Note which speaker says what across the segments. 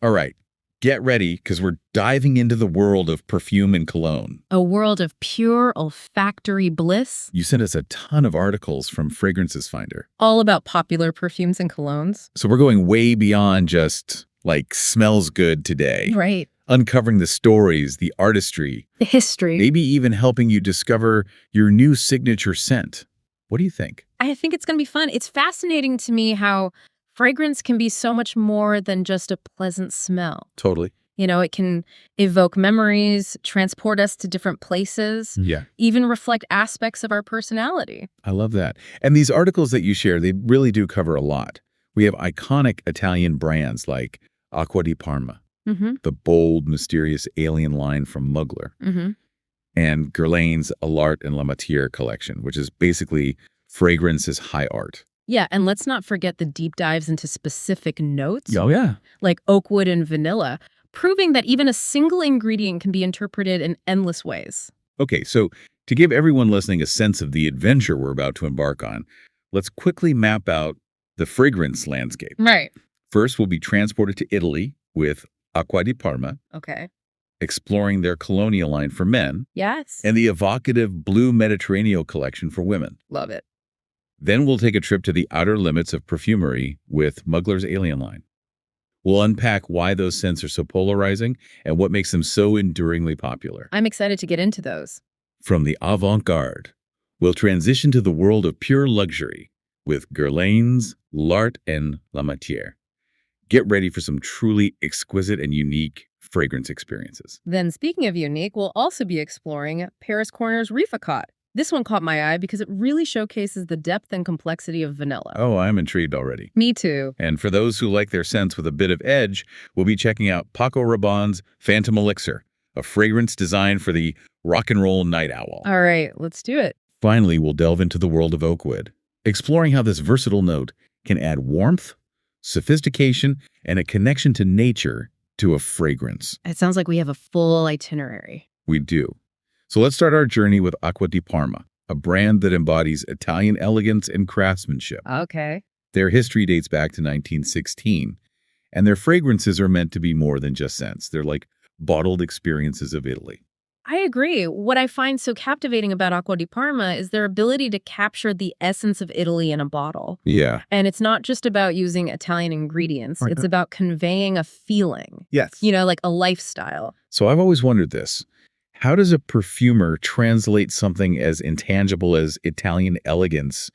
Speaker 1: All right, get ready because we're diving into the world of perfume and cologne.
Speaker 2: A world of pure olfactory bliss,
Speaker 1: You sent us a ton of articles from Fragrances Finder.
Speaker 2: all about popular perfumes and colognes.
Speaker 1: So we're going way beyond just, like, smells good today.
Speaker 2: Right.
Speaker 1: Uncovering the stories, the artistry,
Speaker 2: The history.
Speaker 1: maybe even helping you discover your new signature scent. What do you think?
Speaker 2: I think it's going to be fun. It's fascinating to me how fragrance can be so much more than just a pleasant smell.
Speaker 1: Totally.
Speaker 2: You know, it can evoke memories, transport us to different places,
Speaker 1: Yeah,
Speaker 2: even reflect aspects of our personality.
Speaker 1: I love that. And these articles that you share, they really do cover a lot. We have iconic Italian brands like Acqua di Parma,
Speaker 2: Mm-hmm.
Speaker 1: the bold, mysterious alien line from Mugler,
Speaker 2: Mm-hmm.
Speaker 1: and Guerlain's L'Art La Matière collection, which is basically fragrance as high art.
Speaker 2: Yeah, and let's not forget the deep dives into specific notes,
Speaker 1: Oh, yeah.
Speaker 2: like oakwood and vanilla, proving that even a single ingredient can be interpreted in endless ways.
Speaker 1: Okay, so to give everyone listening a sense of the adventure we're about to embark on, let's quickly map out the fragrance landscape.
Speaker 2: Right.
Speaker 1: First, we'll be transported to Italy with Acqua di Parma,
Speaker 2: Okay.
Speaker 1: exploring their colonial line for men,
Speaker 2: Yes.
Speaker 1: and the evocative Blue Mediterranean collection for women.
Speaker 2: Love it.
Speaker 1: Then we'll take a trip to the outer limits of perfumery with Mugler's Alien line. We'll unpack why those scents are so polarizing and what makes them so enduringly popular.
Speaker 2: I'm excited to get into those.
Speaker 1: From the avant-garde, we'll transition to the world of pure luxury with Guerlain's L'Art La Matière. Get ready for some truly exquisite and unique fragrance experiences.
Speaker 2: Then, speaking of unique, we'll also be exploring Paris Corner's Rifaaqat. This one caught my eye because it really showcases the depth and complexity of vanilla.
Speaker 1: Oh, I'm intrigued already.
Speaker 2: Me too.
Speaker 1: And for those who like their scents with a bit of edge, we'll be checking out Paco Rabanne's Phantom Elixir, a fragrance designed for the rock and roll night owl.
Speaker 2: All right, let's do it.
Speaker 1: Finally, we'll delve into the world of Oakwood, exploring how this versatile note can add warmth, sophistication, and a connection to nature to a fragrance.
Speaker 2: It sounds like we have a full itinerary.
Speaker 1: We do. So let's start our journey with Acqua di Parma, a brand that embodies Italian elegance and craftsmanship.
Speaker 2: Okay.
Speaker 1: Their history dates back to 1916, and their fragrances are meant to be more than just scents. They're like bottled experiences of Italy.
Speaker 2: I agree. What I find so captivating about Acqua di Parma is their ability to capture the essence of Italy in a bottle.
Speaker 1: Yeah.
Speaker 2: And it's not just about using Italian ingredients. It's about conveying a feeling,
Speaker 1: Yes.
Speaker 2: you know, like a lifestyle.
Speaker 1: So I've always wondered this. How does a perfumer translate something as intangible as Italian elegance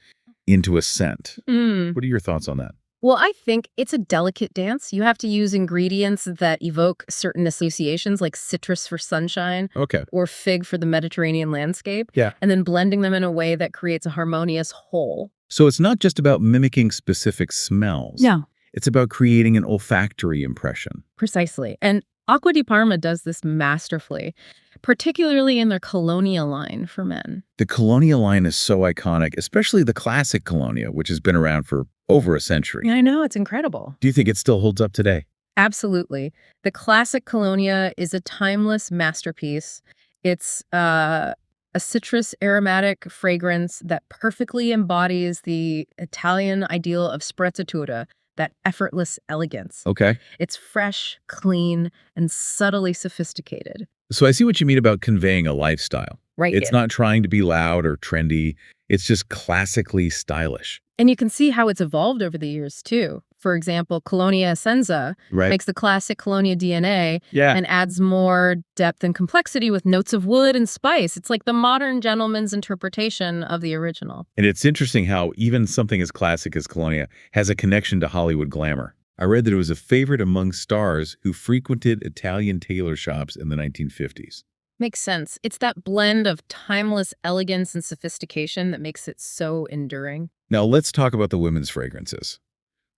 Speaker 1: into a scent? What are your thoughts on that?
Speaker 2: Well, I think it's a delicate dance. You have to use ingredients that evoke certain associations, like citrus for sunshine
Speaker 1: Okay.
Speaker 2: or fig for the Mediterranean landscape,
Speaker 1: Yeah.
Speaker 2: and then blending them in a way that creates a harmonious whole.
Speaker 1: So it's not just about mimicking specific smells.
Speaker 2: No.
Speaker 1: It's about creating an olfactory impression.
Speaker 2: Precisely. And Acqua di Parma does this masterfully, particularly in their Colonia line for men.
Speaker 1: The Colonia line is so iconic, especially the classic Colonia, which has been around for over a century.
Speaker 2: I know, it's incredible.
Speaker 1: Do you think it still holds up today?
Speaker 2: Absolutely. The classic Colonia is a timeless masterpiece. It's a citrus aromatic fragrance that perfectly embodies the Italian ideal of sprezzatura, that effortless elegance.
Speaker 1: Okay.
Speaker 2: It's fresh, clean, and subtly sophisticated.
Speaker 1: So I see what you mean about conveying a lifestyle.
Speaker 2: Right.
Speaker 1: It's not trying to be loud or trendy. It's just classically stylish.
Speaker 2: And you can see how it's evolved over the years, too. For example, Colonia Essenza
Speaker 1: Right.
Speaker 2: makes the classic Colonia DNA
Speaker 1: Yeah.
Speaker 2: and adds more depth and complexity with notes of wood and spice. It's like the modern gentleman's interpretation of the original.
Speaker 1: And it's interesting how even something as classic as Colonia has a connection to Hollywood glamour. I read that it was a favorite among stars who frequented Italian tailor shops in the 1950s.
Speaker 2: Makes sense. It's that blend of timeless elegance and sophistication that makes it so enduring.
Speaker 1: Now let's talk about the women's fragrances.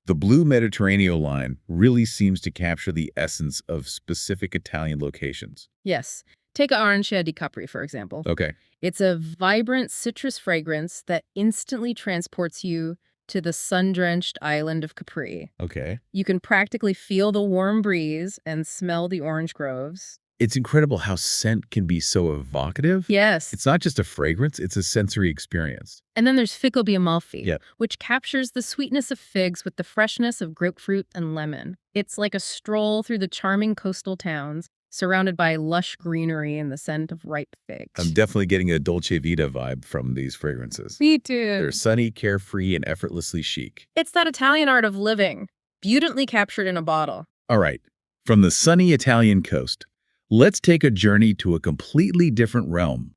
Speaker 1: The Blue Mediterranean line really seems to capture the essence of specific Italian locations.
Speaker 2: Yes. Take Arancia di Capri, for example.
Speaker 1: Okay.
Speaker 2: It's a vibrant citrus fragrance that instantly transports you to the sun-drenched island of Capri.
Speaker 1: Okay.
Speaker 2: You can practically feel the warm breeze and smell the orange groves.
Speaker 1: It's incredible how scent can be so evocative.
Speaker 2: Yes.
Speaker 1: It's not just a fragrance, it's a sensory experience.
Speaker 2: And then there's Fico di Amalfi,
Speaker 1: Yeah.
Speaker 2: which captures the sweetness of figs with the freshness of grapefruit and lemon. It's like a stroll through the charming coastal towns, surrounded by lush greenery and the scent of ripe figs.
Speaker 1: I'm definitely getting a Dolce Vita vibe from these fragrances.
Speaker 2: Me too.
Speaker 1: They're sunny, carefree, and effortlessly chic.
Speaker 2: It's that Italian art of living, beautifully captured in a bottle.
Speaker 1: All right, from the sunny Italian coast, let's take a journey to a completely different realm.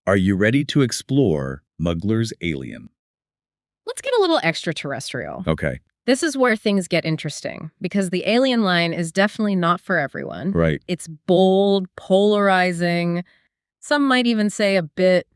Speaker 1: Are you ready to explore Mugler's Alien?
Speaker 2: Let's get a little extraterrestrial.
Speaker 1: Okay,
Speaker 2: This is where things get interesting, because the Alien line is definitely not for everyone.
Speaker 1: right.
Speaker 2: It's bold, polarizing, some might even say a bit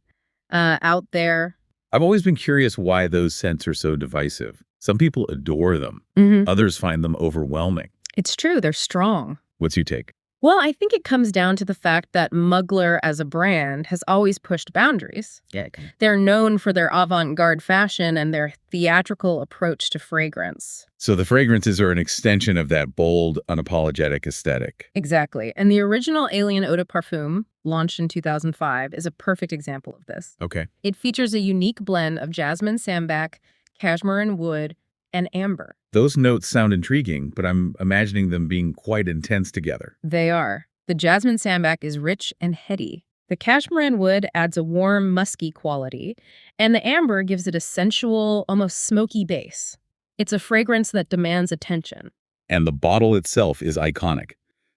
Speaker 2: out there.
Speaker 1: I've always been curious why those scents are so divisive. Some people adore them. Others find them overwhelming.
Speaker 2: It's true, they're strong.
Speaker 1: What's your take?
Speaker 2: Well, I think it comes down to the fact that Mugler as a brand has always pushed boundaries.
Speaker 1: Yeah.
Speaker 2: They're known for their avant-garde fashion and their theatrical approach to fragrance.
Speaker 1: So the fragrances are an extension of that bold, unapologetic aesthetic.
Speaker 2: Exactly. And the original Alien Eau de Parfum, launched in 2005, is a perfect example of this.
Speaker 1: Okay.
Speaker 2: It features a unique blend of jasmine sambac, cashmere wood, and amber.
Speaker 1: Those notes sound intriguing, but I'm imagining them being quite intense together.
Speaker 2: They are. The jasmine sambac is rich and heady. The cashmere wood adds a warm, musky quality, and the amber gives it a sensual, almost smoky base. It's a fragrance that demands attention.
Speaker 1: And the bottle itself is iconic.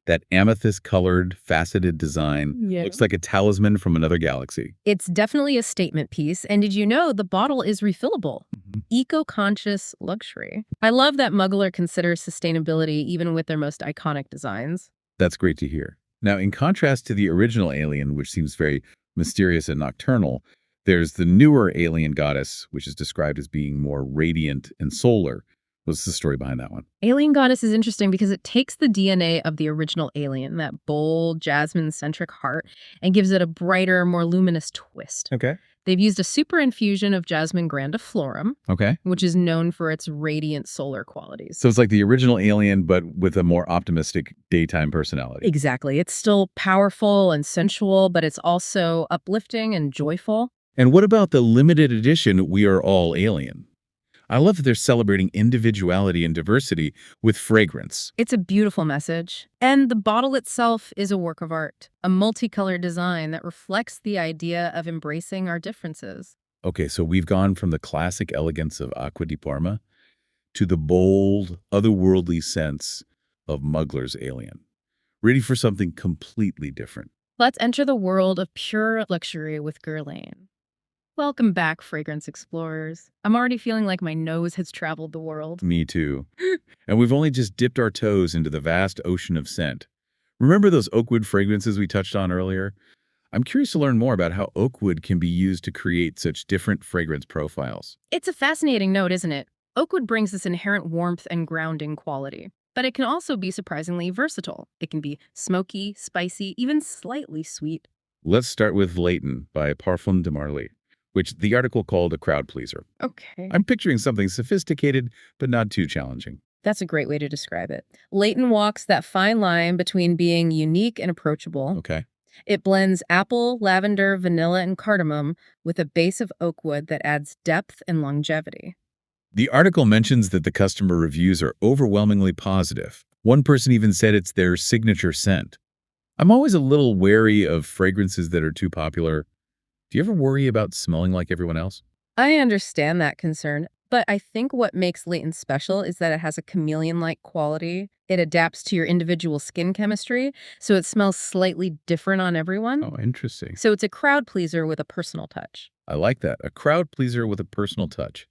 Speaker 1: That amethyst-colored, faceted design looks like a talisman from another galaxy.
Speaker 2: It's definitely a statement piece, and did you know the bottle is refillable? Eco-conscious luxury. I love that Mugler considers sustainability even with their most iconic designs.
Speaker 1: That's great to hear. Now, in contrast to the original Alien, which seems very mysterious and nocturnal, there's the newer alien goddess, which is described as being more radiant and solar. What's the story behind that one?
Speaker 2: Alien Goddess is interesting because it takes the DNA of the original Alien, that bold, jasmine-centric heart, and gives it a brighter, more luminous twist.
Speaker 1: Okay.
Speaker 2: They've used a super infusion of Jasmine grandiflorum,
Speaker 1: Okay.
Speaker 2: which is known for its radiant solar qualities.
Speaker 1: So it's like the original Alien, but with a more optimistic daytime personality.
Speaker 2: Exactly. It's still powerful and sensual, but it's also uplifting and joyful.
Speaker 1: And what about the limited edition We Are All Alien? I love that they're celebrating individuality and diversity with fragrance.
Speaker 2: It's a beautiful message. And the bottle itself is a work of art, a multicolored design that reflects the idea of embracing our differences.
Speaker 1: Okay, so we've gone from the classic elegance of Acqua di Parma to the bold, otherworldly sense of Mugler's Alien. Ready for something completely different.
Speaker 2: Let's enter the world of pure luxury with Guerlain. Welcome back, fragrance explorers. I'm already feeling like my nose has traveled the world.
Speaker 1: Me too. And we've only just dipped our toes into the vast ocean of scent. Remember those Oakwood fragrances we touched on earlier? I'm curious to learn more about how Oakwood can be used to create such different fragrance profiles.
Speaker 2: It's a fascinating note, isn't it? Oakwood brings this inherent warmth and grounding quality. But it can also be surprisingly versatile. It can be smoky, spicy, even slightly sweet.
Speaker 1: Let's start with Leighton by Parfum de Marly, which the article called a crowd pleaser.
Speaker 2: Okay.
Speaker 1: I'm picturing something sophisticated, but not too challenging.
Speaker 2: That's a great way to describe it. Leighton walks that fine line between being unique and approachable.
Speaker 1: Okay.
Speaker 2: It blends apple, lavender, vanilla, and cardamom with a base of oak wood that adds depth and longevity.
Speaker 1: The article mentions that the customer reviews are overwhelmingly positive. One person even said it's their signature scent. I'm always a little wary of fragrances that are too popular. Do you ever worry about smelling like everyone else?
Speaker 2: I understand that concern, but I think what makes Leighton special is that it has a chameleon-like quality. It adapts to your individual skin chemistry, so it smells slightly different on everyone.
Speaker 1: Oh, interesting.
Speaker 2: So it's a crowd pleaser with a personal touch.
Speaker 1: I like that. A crowd pleaser with a personal touch.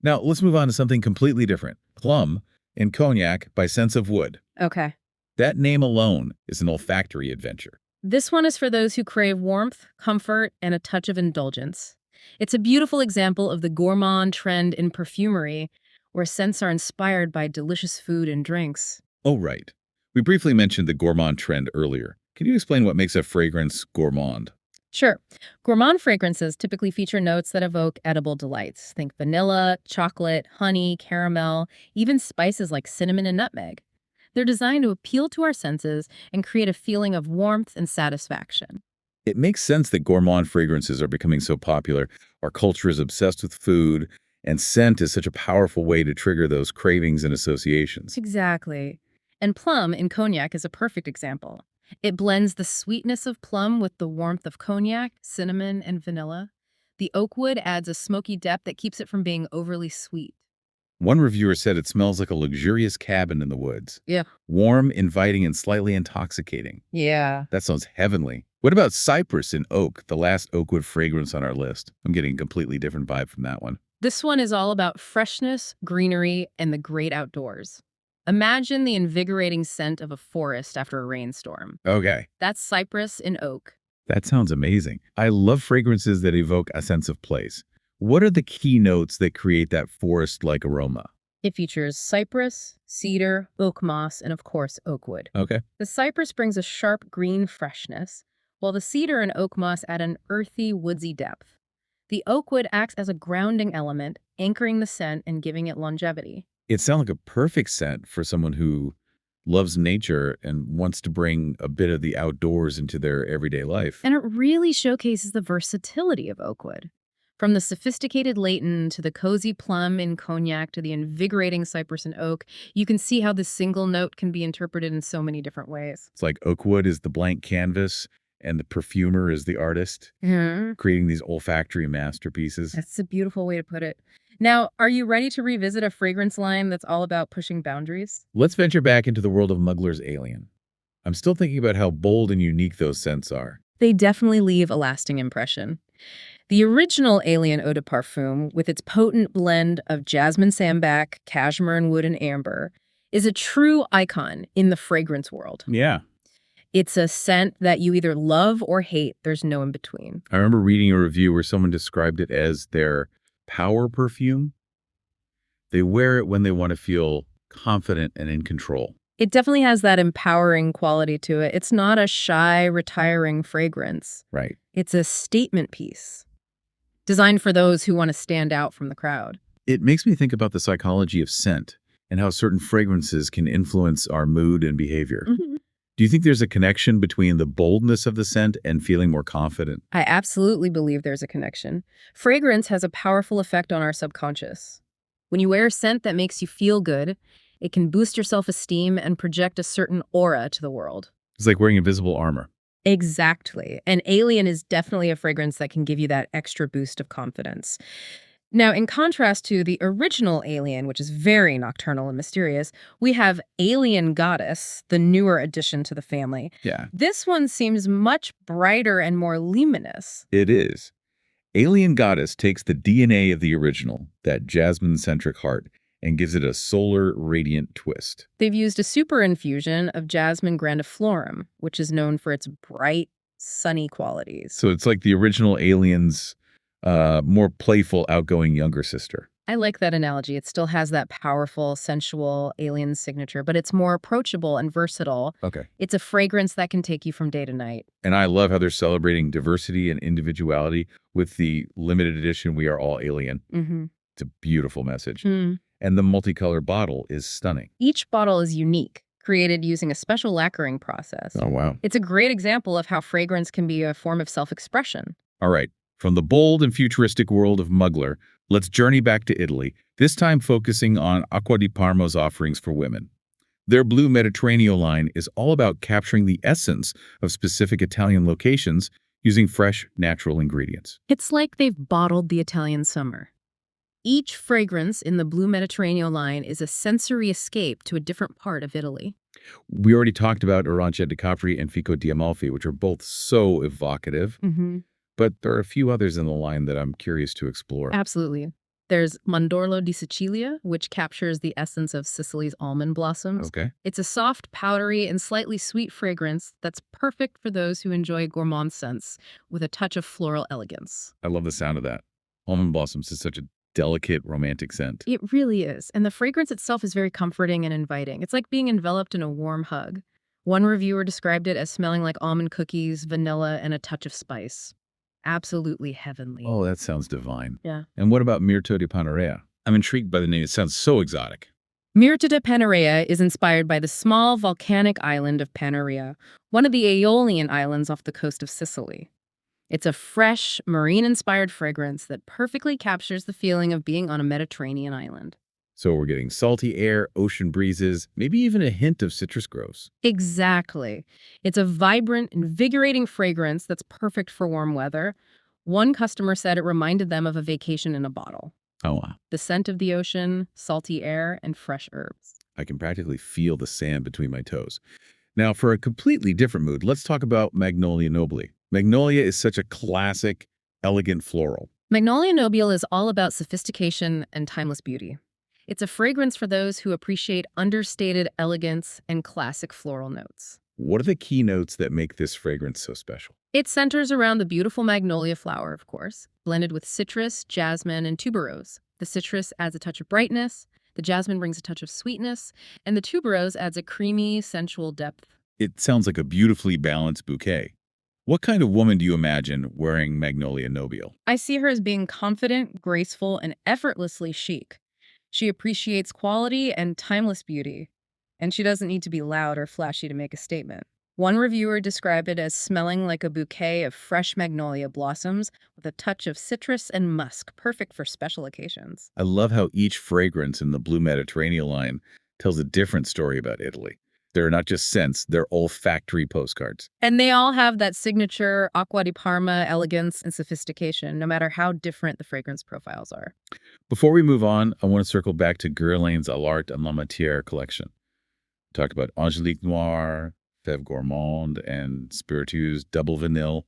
Speaker 1: Now, let's move on to something completely different. Plum in Cognac by Sense of Wood.
Speaker 2: Okay.
Speaker 1: That name alone is an olfactory adventure.
Speaker 2: This one is for those who crave warmth, comfort, and a touch of indulgence. It's a beautiful example of the gourmand trend in perfumery, where scents are inspired by delicious food and drinks.
Speaker 1: Oh, right. We briefly mentioned the gourmand trend earlier. Can you explain what makes a fragrance gourmand?
Speaker 2: Sure. Gourmand fragrances typically feature notes that evoke edible delights. Think vanilla, chocolate, honey, caramel, even spices like cinnamon and nutmeg. They're designed to appeal to our senses and create a feeling of warmth and satisfaction.
Speaker 1: It makes sense that gourmand fragrances are becoming so popular. Our culture is obsessed with food, and scent is such a powerful way to trigger those cravings and associations.
Speaker 2: Exactly. And plum in cognac is a perfect example. It blends the sweetness of plum with the warmth of cognac, cinnamon, and vanilla. The oakwood adds a smoky depth that keeps it from being overly sweet.
Speaker 1: One reviewer said it smells like a luxurious cabin in the woods.
Speaker 2: Yeah.
Speaker 1: Warm, inviting, and slightly intoxicating.
Speaker 2: Yeah.
Speaker 1: That sounds heavenly. What about cypress and oak, the last oakwood fragrance on our list? I'm getting a completely different vibe from that one.
Speaker 2: This one is all about freshness, greenery, and the great outdoors. Imagine the invigorating scent of a forest after a rainstorm.
Speaker 1: Okay.
Speaker 2: That's cypress and oak.
Speaker 1: That sounds amazing. I love fragrances that evoke a sense of place. What are the key notes that create that forest-like aroma?
Speaker 2: It features cypress, cedar, oak moss, and of course, oakwood.
Speaker 1: Okay.
Speaker 2: The cypress brings a sharp green freshness, while the cedar and oak moss add an earthy, woodsy depth. The oakwood acts as a grounding element, anchoring the scent and giving it longevity.
Speaker 1: It sounds like a perfect scent for someone who loves nature and wants to bring a bit of the outdoors into their everyday life.
Speaker 2: And it really showcases the versatility of oakwood. From the sophisticated Leighton to the cozy plum in cognac to the invigorating cypress and oak, you can see how this single note can be interpreted in so many different ways.
Speaker 1: It's like oakwood is the blank canvas and the perfumer is the artist, creating these olfactory masterpieces.
Speaker 2: That's a beautiful way to put it. Now, are you ready to revisit a fragrance line that's all about pushing boundaries?
Speaker 1: Let's venture back into the world of Mugler's Alien. I'm still thinking about how bold and unique those scents are.
Speaker 2: They definitely leave a lasting impression. The original Alien Eau de Parfum, with its potent blend of jasmine sambac, cashmere and wood and amber, is a true icon in the fragrance world.
Speaker 1: Yeah.
Speaker 2: It's a scent that you either love or hate. There's no in between.
Speaker 1: I remember reading a review where someone described it as their power perfume. They wear it when they want to feel confident and in control.
Speaker 2: It definitely has that empowering quality to it. It's not a shy, retiring fragrance.
Speaker 1: Right.
Speaker 2: It's a statement piece designed for those who want to stand out from the crowd.
Speaker 1: It makes me think about the psychology of scent and how certain fragrances can influence our mood and behavior. Do you think there's a connection between the boldness of the scent and feeling more confident?
Speaker 2: I absolutely believe there's a connection. Fragrance has a powerful effect on our subconscious. When you wear a scent that makes you feel good, it can boost your self-esteem and project a certain aura to the world.
Speaker 1: It's like wearing invisible armor.
Speaker 2: Exactly. And Alien is definitely a fragrance that can give you that extra boost of confidence. Now, in contrast to the original Alien, which is very nocturnal and mysterious, we have Alien Goddess, the newer addition to the family.
Speaker 1: Yeah.
Speaker 2: This one seems much brighter and more luminous.
Speaker 1: It is. Alien Goddess takes the DNA of the original, that jasmine-centric heart, and gives it a solar radiant twist.
Speaker 2: They've used a super infusion of Jasmine grandiflorum, which is known for its bright, sunny qualities.
Speaker 1: So it's like the original Alien's more playful, outgoing younger sister.
Speaker 2: I like that analogy. It still has that powerful, sensual Alien signature, but it's more approachable and versatile.
Speaker 1: Okay.
Speaker 2: It's a fragrance that can take you from day to night.
Speaker 1: And I love how they're celebrating diversity and individuality with the limited edition We Are All Alien. It's a beautiful message. And the multicolor bottle is stunning.
Speaker 2: Each bottle is unique, created using a special lacquering process.
Speaker 1: Oh, wow.
Speaker 2: It's a great example of how fragrance can be a form of self-expression.
Speaker 1: All right. From the bold and futuristic world of Mugler, let's journey back to Italy, this time focusing on Acqua di Parma's offerings for women. Their Blue Mediterraneo line is all about capturing the essence of specific Italian locations using fresh, natural ingredients.
Speaker 2: It's like they've bottled the Italian summer. Each fragrance in the Blue Mediterraneo line is a sensory escape to a different part of Italy.
Speaker 1: We already talked about Arancia di Capri and Fico di Amalfi, which are both so evocative. But there are a few others in the line that I'm curious to explore.
Speaker 2: Absolutely. There's Mandorlo di Sicilia, which captures the essence of Sicily's almond blossoms.
Speaker 1: Okay.
Speaker 2: It's a soft, powdery, and slightly sweet fragrance that's perfect for those who enjoy gourmand scents with a touch of floral elegance.
Speaker 1: I love the sound of that. Almond blossoms is such a delicate, romantic scent.
Speaker 2: It really is. And the fragrance itself is very comforting and inviting. It's like being enveloped in a warm hug. One reviewer described it as smelling like almond cookies, vanilla, and a touch of spice. Absolutely heavenly.
Speaker 1: Oh, that sounds divine.
Speaker 2: Yeah.
Speaker 1: And what about Mirto di Panarea? I'm intrigued by the name. It sounds so exotic.
Speaker 2: Myrta de Panarea is inspired by the small volcanic island of Panarea, one of the Aeolian islands off the coast of Sicily. It's a fresh, marine-inspired fragrance that perfectly captures the feeling of being on a Mediterranean island.
Speaker 1: So we're getting salty air, ocean breezes, maybe even a hint of citrus groves.
Speaker 2: Exactly. It's a vibrant, invigorating fragrance that's perfect for warm weather. One customer said it reminded them of a vacation in a bottle.
Speaker 1: Oh, wow.
Speaker 2: The scent of the ocean, salty air, and fresh herbs.
Speaker 1: I can practically feel the sand between my toes. Now, for a completely different mood, let's talk about Magnolia Nobile. Magnolia is such a classic, elegant floral.
Speaker 2: Magnolia Nobile is all about sophistication and timeless beauty. It's a fragrance for those who appreciate understated elegance and classic floral notes.
Speaker 1: What are the key notes that make this fragrance so special?
Speaker 2: It centers around the beautiful magnolia flower, of course, blended with citrus, jasmine, and tuberose. The citrus adds a touch of brightness, the jasmine brings a touch of sweetness, and the tuberose adds a creamy, sensual depth.
Speaker 1: It sounds like a beautifully balanced bouquet. What kind of woman do you imagine wearing Magnolia Nobile?
Speaker 2: I see her as being confident, graceful, and effortlessly chic. She appreciates quality and timeless beauty, and she doesn't need to be loud or flashy to make a statement. One reviewer described it as smelling like a bouquet of fresh magnolia blossoms with a touch of citrus and musk, perfect for special occasions.
Speaker 1: I love how each fragrance in the Blue Mediterranean line tells a different story about Italy. They're not just scents, they're olfactory postcards.
Speaker 2: And they all have that signature Acqua di Parma elegance and sophistication, no matter how different the fragrance profiles are.
Speaker 1: Before we move on, I want to circle back to Guerlain's L'Art La Matière collection. We talked about Angélique Noir, Fève Gourmande, and Spiritueuse Double Vanille.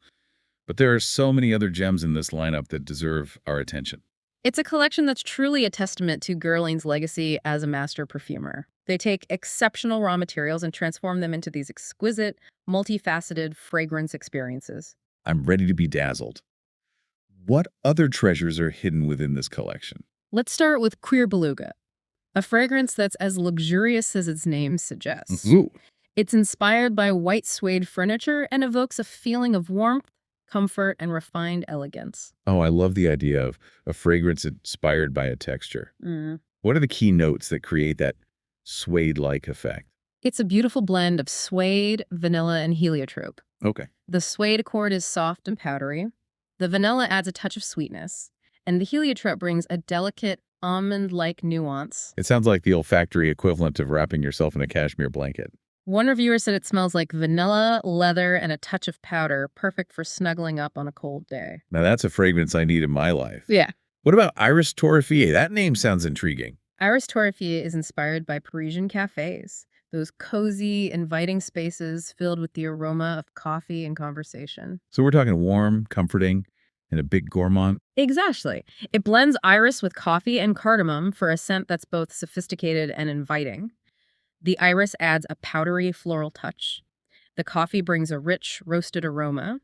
Speaker 1: But there are so many other gems in this lineup that deserve our attention.
Speaker 2: It's a collection that's truly a testament to Guerlain's legacy as a master perfumer. They take exceptional raw materials and transform them into these exquisite, multifaceted fragrance experiences.
Speaker 1: I'm ready to be dazzled. What other treasures are hidden within this collection?
Speaker 2: Let's start with Cuir Beluga, a fragrance that's as luxurious as its name suggests.
Speaker 1: Ooh.
Speaker 2: It's inspired by white suede furniture and evokes a feeling of warmth, comfort, and refined elegance.
Speaker 1: Oh, I love the idea of a fragrance inspired by a texture. What are the key notes that create that suede-like effect?
Speaker 2: It's a beautiful blend of suede, vanilla, and heliotrope.
Speaker 1: Okay.
Speaker 2: The suede accord is soft and powdery. The vanilla adds a touch of sweetness. And the heliotrope brings a delicate, almond-like nuance.
Speaker 1: It sounds like the olfactory equivalent of wrapping yourself in a cashmere blanket.
Speaker 2: One reviewer said it smells like vanilla, leather, and a touch of powder, perfect for snuggling up on a cold day.
Speaker 1: Now that's a fragrance I need in my life.
Speaker 2: Yeah.
Speaker 1: What about Iris Torrefie? That name sounds intriguing.
Speaker 2: Iris Torrefie is inspired by Parisian cafes, those cozy, inviting spaces filled with the aroma of coffee and conversation.
Speaker 1: So we're talking warm, comforting, and a bit gourmand.
Speaker 2: Exactly. It blends iris with coffee and cardamom for a scent that's both sophisticated and inviting. The iris adds a powdery floral touch. The coffee brings a rich, roasted aroma.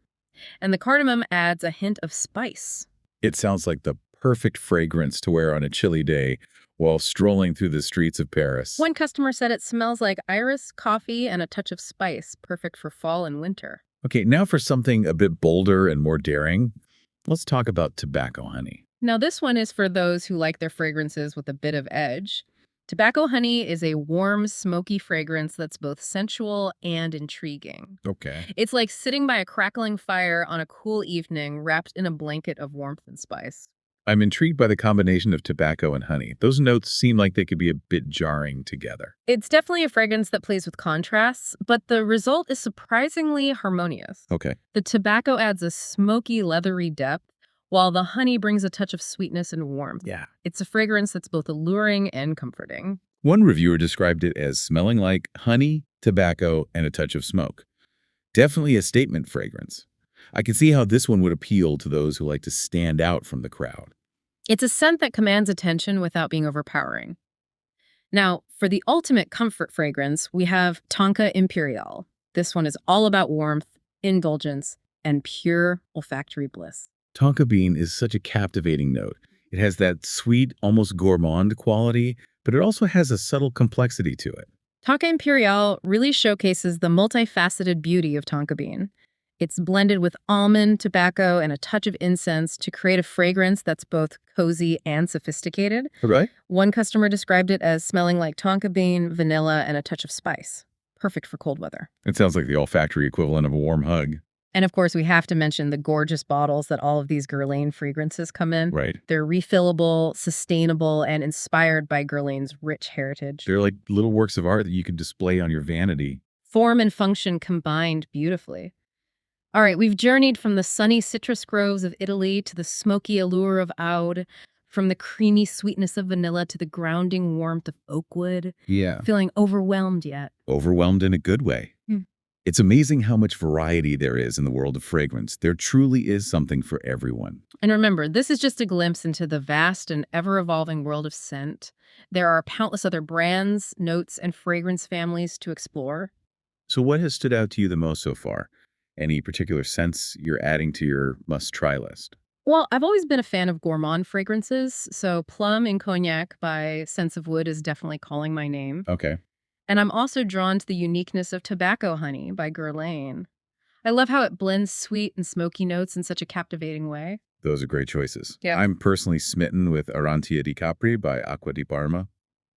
Speaker 2: And the cardamom adds a hint of spice.
Speaker 1: It sounds like the perfect fragrance to wear on a chilly day while strolling through the streets of Paris.
Speaker 2: One customer said it smells like iris, coffee, and a touch of spice, perfect for fall and winter.
Speaker 1: Okay, now for something a bit bolder and more daring, let's talk about tobacco honey.
Speaker 2: Now this one is for those who like their fragrances with a bit of edge. Tobacco honey is a warm, smoky fragrance that's both sensual and intriguing.
Speaker 1: Okay.
Speaker 2: It's like sitting by a crackling fire on a cool evening, wrapped in a blanket of warmth and spice.
Speaker 1: I'm intrigued by the combination of tobacco and honey. Those notes seem like they could be a bit jarring together.
Speaker 2: It's definitely a fragrance that plays with contrasts, but the result is surprisingly harmonious.
Speaker 1: Okay.
Speaker 2: The tobacco adds a smoky, leathery depth, while the honey brings a touch of sweetness and warmth.
Speaker 1: Yeah.
Speaker 2: It's a fragrance that's both alluring and comforting.
Speaker 1: One reviewer described it as smelling like honey, tobacco, and a touch of smoke. Definitely a statement fragrance. I can see how this one would appeal to those who like to stand out from the crowd.
Speaker 2: It's a scent that commands attention without being overpowering. Now, for the ultimate comfort fragrance, we have Tonka Imperial. This one is all about warmth, indulgence, and pure olfactory bliss.
Speaker 1: Tonka bean is such a captivating note. It has that sweet, almost gourmand quality, but it also has a subtle complexity to it.
Speaker 2: Tonka Imperial really showcases the multifaceted beauty of tonka bean. It's blended with almond, tobacco, and a touch of incense to create a fragrance that's both cozy and sophisticated.
Speaker 1: Right?
Speaker 2: One customer described it as smelling like tonka bean, vanilla, and a touch of spice. Perfect for cold weather.
Speaker 1: It sounds like the olfactory equivalent of a warm hug.
Speaker 2: And of course, we have to mention the gorgeous bottles that all of these Guerlain fragrances come in.
Speaker 1: Right.
Speaker 2: They're refillable, sustainable, and inspired by Guerlain's rich heritage.
Speaker 1: They're like little works of art that you can display on your vanity.
Speaker 2: Form and function combined beautifully. All right, we've journeyed from the sunny citrus groves of Italy to the smoky allure of Oud, from the creamy sweetness of vanilla to the grounding warmth of Oakwood.
Speaker 1: Yeah.
Speaker 2: Feeling overwhelmed yet?
Speaker 1: Overwhelmed in a good way. It's amazing how much variety there is in the world of fragrance. There truly is something for everyone.
Speaker 2: And remember, this is just a glimpse into the vast and ever-evolving world of scent. There are countless other brands, notes, and fragrance families to explore.
Speaker 1: So what has stood out to you the most so far? Any particular scents you're adding to your must-try list?
Speaker 2: Well, I've always been a fan of gourmand fragrances, so Plum in Cognac by Scents of Wood is definitely calling my name.
Speaker 1: Okay.
Speaker 2: And I'm also drawn to the uniqueness of Tobacco Honey by Guerlain. I love how it blends sweet and smoky notes in such a captivating way.
Speaker 1: Those are great choices.
Speaker 2: Yeah.
Speaker 1: I'm personally smitten with Acqua di Capri by Acqua di Parma.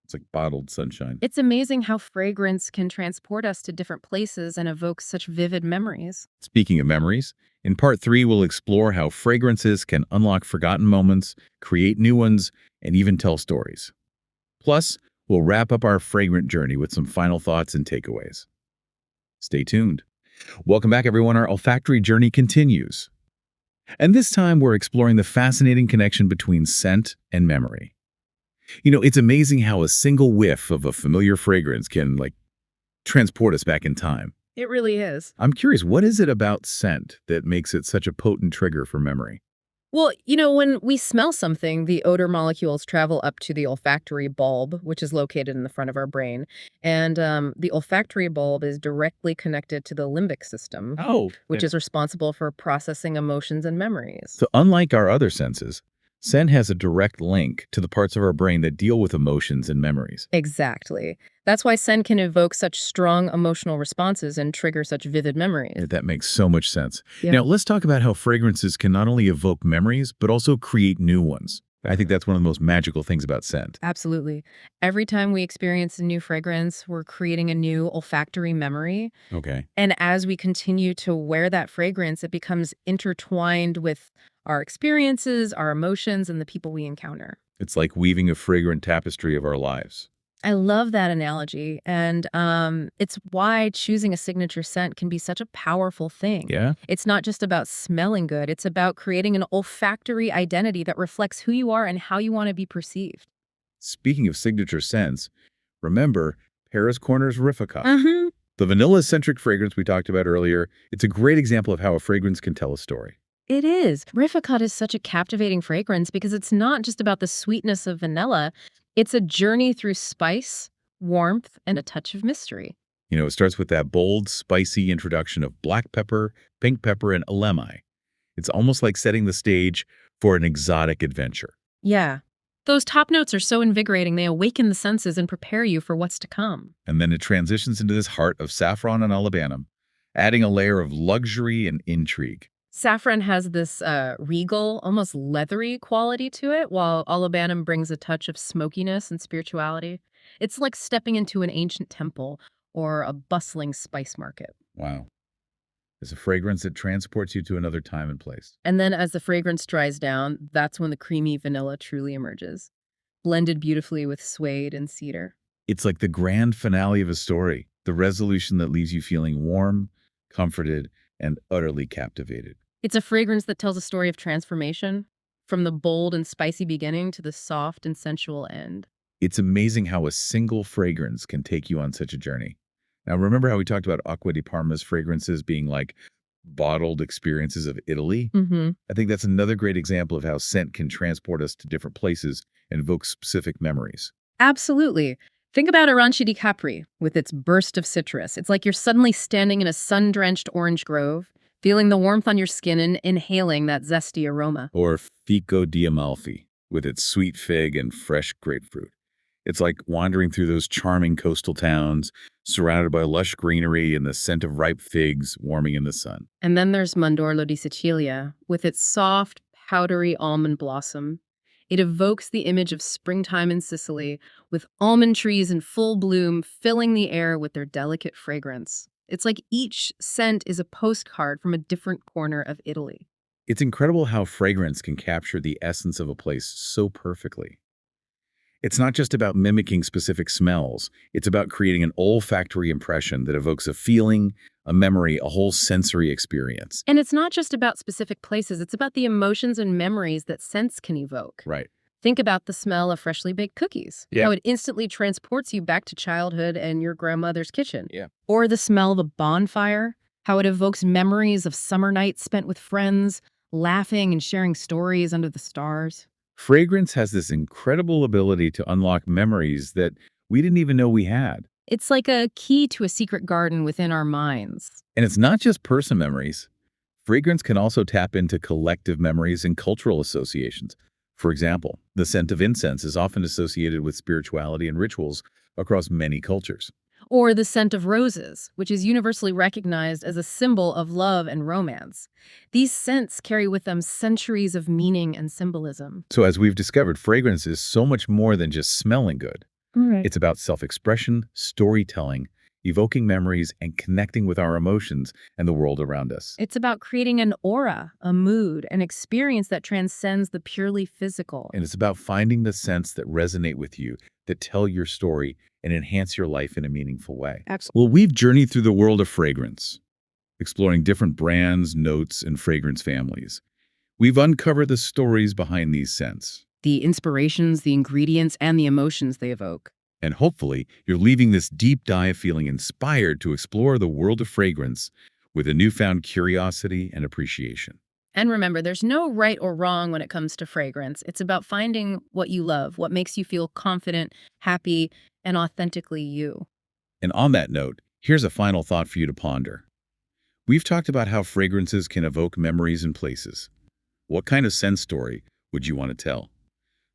Speaker 1: It's like bottled sunshine.
Speaker 2: It's amazing how fragrance can transport us to different places and evoke such vivid memories.
Speaker 1: Speaking of memories, in part 3, we'll explore how fragrances can unlock forgotten moments, create new ones, and even tell stories. Plus, we'll wrap up our fragrant journey with some final thoughts and takeaways. Stay tuned. Welcome back, everyone. Our olfactory journey continues. And this time, we're exploring the fascinating connection between scent and memory. You know, it's amazing how a single whiff of a familiar fragrance can, transport us back in time.
Speaker 2: It really is.
Speaker 1: I'm curious, what is it about scent that makes it such a potent trigger for memory?
Speaker 2: Well, when we smell something, the odor molecules travel up to the olfactory bulb, which is located in the front of our brain. And the olfactory bulb is directly connected to the limbic system, which is responsible for processing emotions and memories.
Speaker 1: So unlike our other senses, scent has a direct link to the parts of our brain that deal with emotions and memories.
Speaker 2: Exactly. That's why scent can evoke such strong emotional responses and trigger such vivid memories.
Speaker 1: That makes so much sense.
Speaker 2: Yeah.
Speaker 1: Now, let's talk about how fragrances can not only evoke memories, but also create new ones. I think that's one of the most magical things about scent.
Speaker 2: Absolutely. Every time we experience a new fragrance, we're creating a new olfactory memory.
Speaker 1: Okay.
Speaker 2: And as we continue to wear that fragrance, it becomes intertwined with our experiences, our emotions, and the people we encounter.
Speaker 1: It's like weaving a fragrant tapestry of our lives.
Speaker 2: I love that analogy. And it's why choosing a signature scent can be such a powerful thing.
Speaker 1: Yeah?
Speaker 2: It's not just about smelling good. It's about creating an olfactory identity that reflects who you are and how you want to be perceived.
Speaker 1: Speaking of signature scents, remember Paris Corner Rifaaqat. The vanilla-centric fragrance we talked about earlier. It's a great example of how a fragrance can tell a story.
Speaker 2: It is. Rifaaqat is such a captivating fragrance because it's not just about the sweetness of vanilla. It's a journey through spice, warmth, and a touch of mystery.
Speaker 1: You know, it starts with that bold, spicy introduction of black pepper, pink pepper, and elemi. It's almost like setting the stage for an exotic adventure.
Speaker 2: Yeah. Those top notes are so invigorating, they awaken the senses and prepare you for what's to come.
Speaker 1: And then it transitions into this heart of saffron and olibanum, adding a layer of luxury and intrigue.
Speaker 2: Saffron has this regal, almost leathery quality to it, while olibanum brings a touch of smokiness and spirituality. It's like stepping into an ancient temple or a bustling spice market.
Speaker 1: Wow. It's a fragrance that transports you to another time and place.
Speaker 2: And then as the fragrance dries down, that's when the creamy vanilla truly emerges, blended beautifully with suede and cedar.
Speaker 1: It's like the grand finale of a story, the resolution that leaves you feeling warm, comforted, and utterly captivated.
Speaker 2: It's a fragrance that tells a story of transformation, from the bold and spicy beginning to the soft and sensual end.
Speaker 1: It's amazing how a single fragrance can take you on such a journey. Now, remember how we talked about Acqua di Parma's fragrances being like bottled experiences of Italy? I think that's another great example of how scent can transport us to different places and evoke specific memories.
Speaker 2: Absolutely. Think about Acqua di Capri with its burst of citrus. It's like you're suddenly standing in a sun-drenched orange grove, feeling the warmth on your skin and inhaling that zesty aroma.
Speaker 1: Or Fico di Amalfi with its sweet fig and fresh grapefruit. It's like wandering through those charming coastal towns, surrounded by lush greenery and the scent of ripe figs warming in the sun.
Speaker 2: And then there's Mondorlo di Sicilia, with its soft, powdery almond blossom. It evokes the image of springtime in Sicily, with almond trees in full bloom filling the air with their delicate fragrance. It's like each scent is a postcard from a different corner of Italy.
Speaker 1: It's incredible how fragrance can capture the essence of a place so perfectly. It's not just about mimicking specific smells. It's about creating an olfactory impression that evokes a feeling, a memory, a whole sensory experience.
Speaker 2: And it's not just about specific places, it's about the emotions and memories that scents can evoke.
Speaker 1: Right.
Speaker 2: Think about the smell of freshly baked cookies.
Speaker 1: Yeah.
Speaker 2: How it instantly transports you back to childhood and your grandmother's kitchen.
Speaker 1: Yeah.
Speaker 2: Or the smell of a bonfire. How it evokes memories of summer nights spent with friends, laughing and sharing stories under the stars.
Speaker 1: Fragrance has this incredible ability to unlock memories that we didn't even know we had.
Speaker 2: It's like a key to a secret garden within our minds.
Speaker 1: And it's not just person memories. Fragrance can also tap into collective memories and cultural associations. For example, the scent of incense is often associated with spirituality and rituals across many cultures.
Speaker 2: Or the scent of roses, which is universally recognized as a symbol of love and romance. These scents carry with them centuries of meaning and symbolism.
Speaker 1: So as we've discovered, fragrance is so much more than just smelling good.
Speaker 2: Right.
Speaker 1: It's about self-expression, storytelling, evoking memories, and connecting with our emotions and the world around us.
Speaker 2: It's about creating an aura, a mood, an experience that transcends the purely physical.
Speaker 1: And it's about finding the scents that resonate with you, that tell your story, and enhance your life in a meaningful way.
Speaker 2: Absolutely.
Speaker 1: Well, we've journeyed through the world of fragrance, exploring different brands, notes, and fragrance families. We've uncovered the stories behind these scents.
Speaker 2: The inspirations, the ingredients, and the emotions they evoke.
Speaker 1: And hopefully, you're leaving this deep dive feeling inspired to explore the world of fragrance with a newfound curiosity and appreciation.
Speaker 2: And remember, there's no right or wrong when it comes to fragrance. It's about finding what you love, what makes you feel confident, happy, and authentically you.
Speaker 1: And on that note, here's a final thought for you to ponder. We've talked about how fragrances can evoke memories and places. What kind of scent story would you want to tell?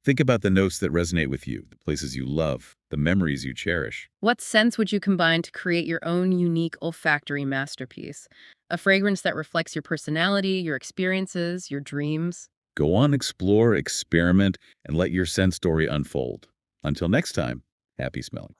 Speaker 1: Think about the notes that resonate with you, the places you love, the memories you cherish.
Speaker 2: What scents would you combine to create your own unique olfactory masterpiece? A fragrance that reflects your personality, your experiences, your dreams?
Speaker 1: Go on, explore, experiment, and let your scent story unfold. Until next time, happy smelling.